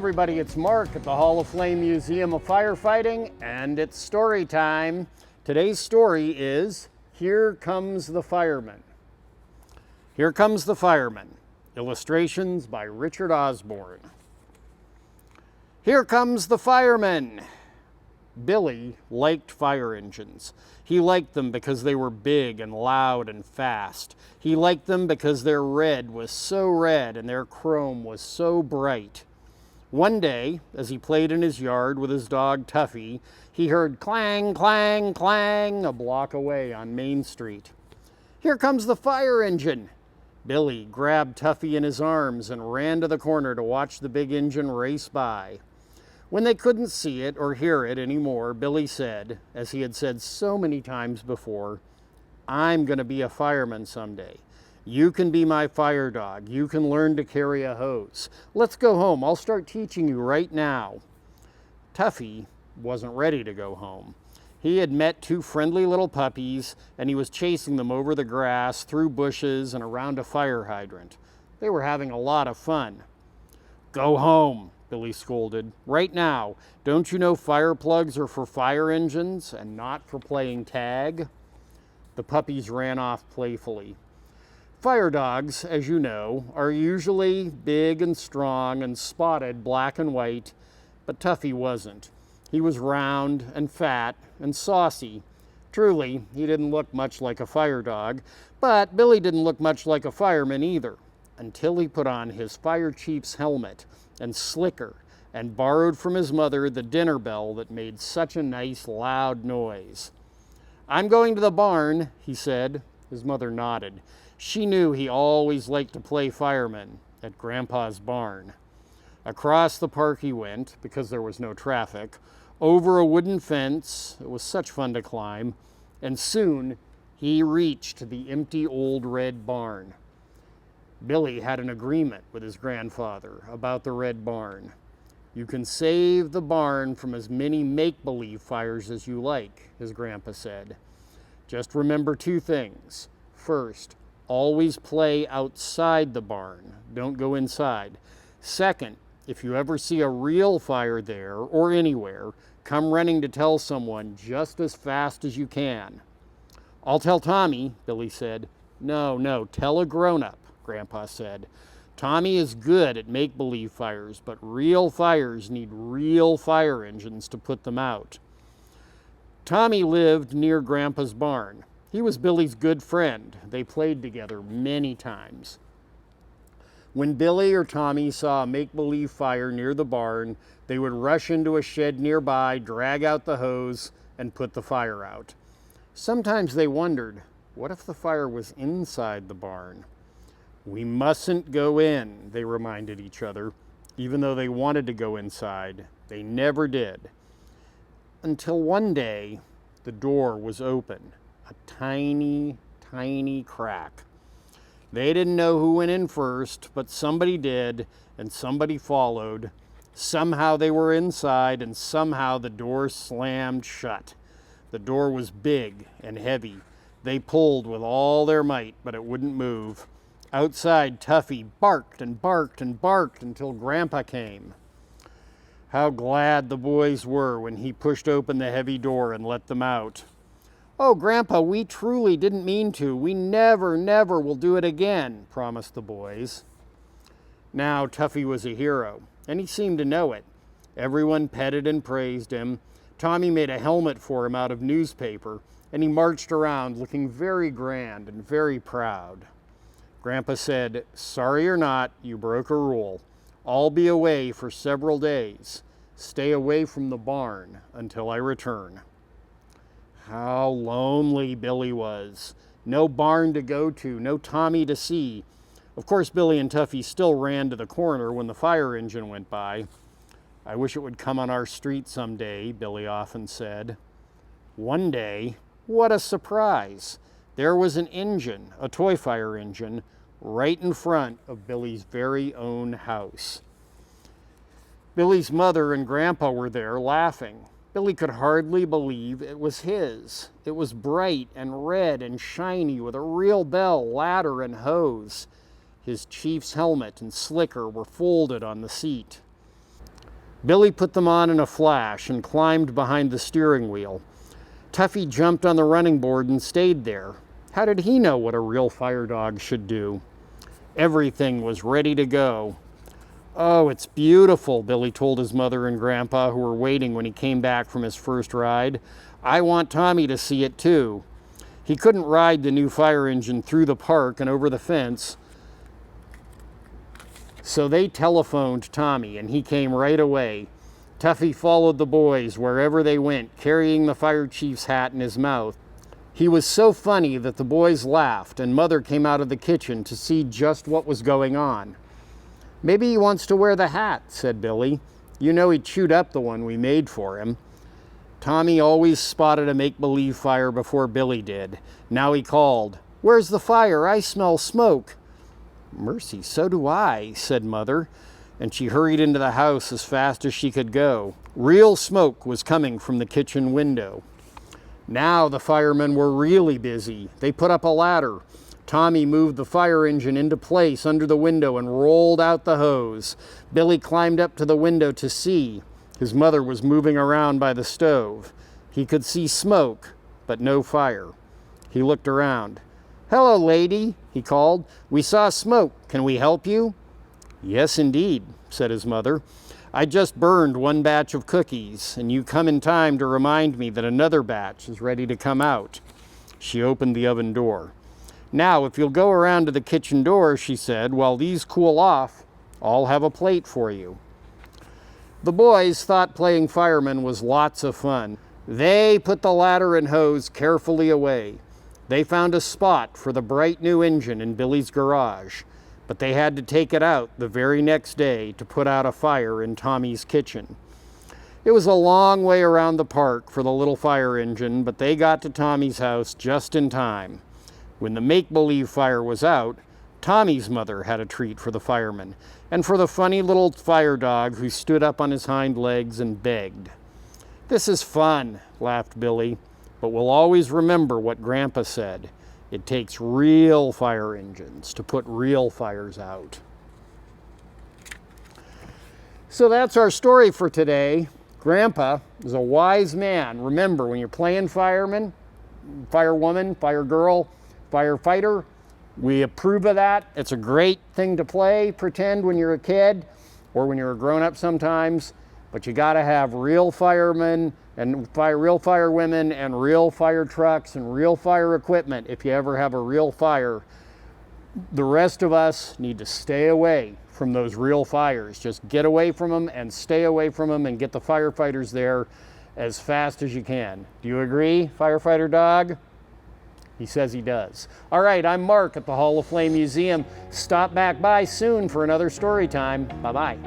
everybody, it's Mark at the Hall of Flame Museum of Firefighting, and it's story time. Today's story is Here Comes the Fireman. Here Comes the Fireman. Illustrations by Richard Osborne. Here comes the fireman. Billy liked fire engines. He liked them because they were big and loud and fast. He liked them because their red was so red and their chrome was so bright. One day, as he played in his yard with his dog Tuffy, he heard clang, clang, clang a block away on Main Street. Here comes the fire engine. Billy grabbed Tuffy in his arms and ran to the corner to watch the big engine race by. When they couldn't see it or hear it anymore, Billy said, as he had said so many times before, "I'm going to be a fireman someday. You can be my fire dog. You can learn to carry a hose. Let's go home. I'll start teaching you right now." Tuffy wasn't ready to go home. He had met two friendly little puppies, and he was chasing them over the grass, through bushes, and around a fire hydrant. They were having a lot of fun. "Go home," Billy scolded. "Right now. Don't you know fire plugs are for fire engines and not for playing tag?" The puppies ran off playfully. Fire dogs, as you know, are usually big and strong and spotted black and white, but Tuffy wasn't. He was round and fat and saucy. Truly, he didn't look much like a fire dog, but Billy didn't look much like a fireman either, until he put on his fire chief's helmet and slicker and borrowed from his mother the dinner bell that made such a nice loud noise. "I'm going to the barn," he said. His mother nodded. She knew he always liked to play fireman at Grandpa's barn. Across the park he went, because there was no traffic, over a wooden fence, it was such fun to climb, and soon he reached the empty old red barn. Billy had an agreement with his grandfather about the red barn. "You can save the barn from as many make-believe fires as you like," his grandpa said. "Just remember two things. First, always play outside the barn. Don't go inside. Second, if you ever see a real fire there or anywhere, come running to tell someone just as fast as you can." "I'll tell Tommy," Billy said. No, tell a grown-up," Grandpa said. "Tommy is good at make-believe fires, but real fires need real fire engines to put them out." Tommy lived near Grandpa's barn. He was Billy's good friend. They played together many times. When Billy or Tommy saw a make-believe fire near the barn, they would rush into a shed nearby, drag out the hose, and put the fire out. Sometimes they wondered, what if the fire was inside the barn? "We mustn't go in," they reminded each other. Even though they wanted to go inside, they never did. Until one day, the door was open. A tiny, tiny crack. They didn't know who went in first, but somebody did, and somebody followed. Somehow they were inside, and somehow the door slammed shut. The door was big and heavy. They pulled with all their might, but it wouldn't move. Outside, Tuffy barked and barked and barked until Grandpa came. How glad the boys were when he pushed open the heavy door and let them out. "Oh, Grandpa, we truly didn't mean to. We never will do it again," promised the boys. Now, Tuffy was a hero, and he seemed to know it. Everyone petted and praised him. Tommy made a helmet for him out of newspaper, and he marched around looking very grand and very proud. Grandpa said, "Sorry or not, you broke a rule. I'll be away for several days. Stay away from the barn until I return." How lonely Billy was. No barn to go to, no Tommy to see. Of course, Billy and Tuffy still ran to the corner when the fire engine went by. "I wish it would come on our street someday," Billy often said. One day, what a surprise! There was an engine, a toy fire engine, right in front of Billy's very own house. Billy's mother and Grandpa were there laughing. Billy could hardly believe it was his. It was bright and red and shiny with a real bell, ladder, and hose. His chief's helmet and slicker were folded on the seat. Billy put them on in a flash and climbed behind the steering wheel. Tuffy jumped on the running board and stayed there. How did he know what a real fire dog should do? Everything was ready to go. "Oh, it's beautiful," Billy told his mother and grandpa, who were waiting when he came back from his first ride. "I want Tommy to see it too." He couldn't ride the new fire engine through the park and over the fence, so they telephoned Tommy, and he came right away. Tuffy followed the boys wherever they went, carrying the fire chief's hat in his mouth. He was so funny that the boys laughed, and Mother came out of the kitchen to see just what was going on. "Maybe he wants to wear the hat," said Billy. "You know he chewed up the one we made for him." Tommy always spotted a make-believe fire before Billy did. Now he called, "Where's the fire? I smell smoke." "Mercy, so do I," said Mother, and she hurried into the house as fast as she could go. Real smoke was coming from the kitchen window. Now the firemen were really busy. They put up a ladder. Tommy moved the fire engine into place under the window and rolled out the hose. Billy climbed up to the window to see. His mother was moving around by the stove. He could see smoke, but no fire. He looked around. "Hello, lady," he called. "We saw smoke. Can we help you?" "Yes, indeed," said his mother. "I just burned one batch of cookies, and you come in time to remind me that another batch is ready to come out." She opened the oven door. "Now, if you'll go around to the kitchen door," she said, "while these cool off, I'll have a plate for you." The boys thought playing fireman was lots of fun. They put the ladder and hose carefully away. They found a spot for the bright new engine in Billy's garage, but they had to take it out the very next day to put out a fire in Tommy's kitchen. It was a long way around the park for the little fire engine, but they got to Tommy's house just in time. When the make-believe fire was out, Tommy's mother had a treat for the fireman and for the funny little fire dog who stood up on his hind legs and begged. "This is fun," laughed Billy, "but we'll always remember what Grandpa said. It takes real fire engines to put real fires out." So that's our story for today. Grandpa is a wise man. Remember, when you're playing fireman, firewoman, fire girl, firefighter, we approve of that. It's a great thing to play, pretend when you're a kid or when you're a grown-up sometimes, but you gotta have real firemen and real firewomen and real fire trucks and real fire equipment if you ever have a real fire. The rest of us need to stay away from those real fires. Just get away from them and stay away from them and get the firefighters there as fast as you can. Do you agree, firefighter dog? He says he does. All right, I'm Mark at the Hall of Flame Museum. Stop back by soon for another story time. Bye-bye.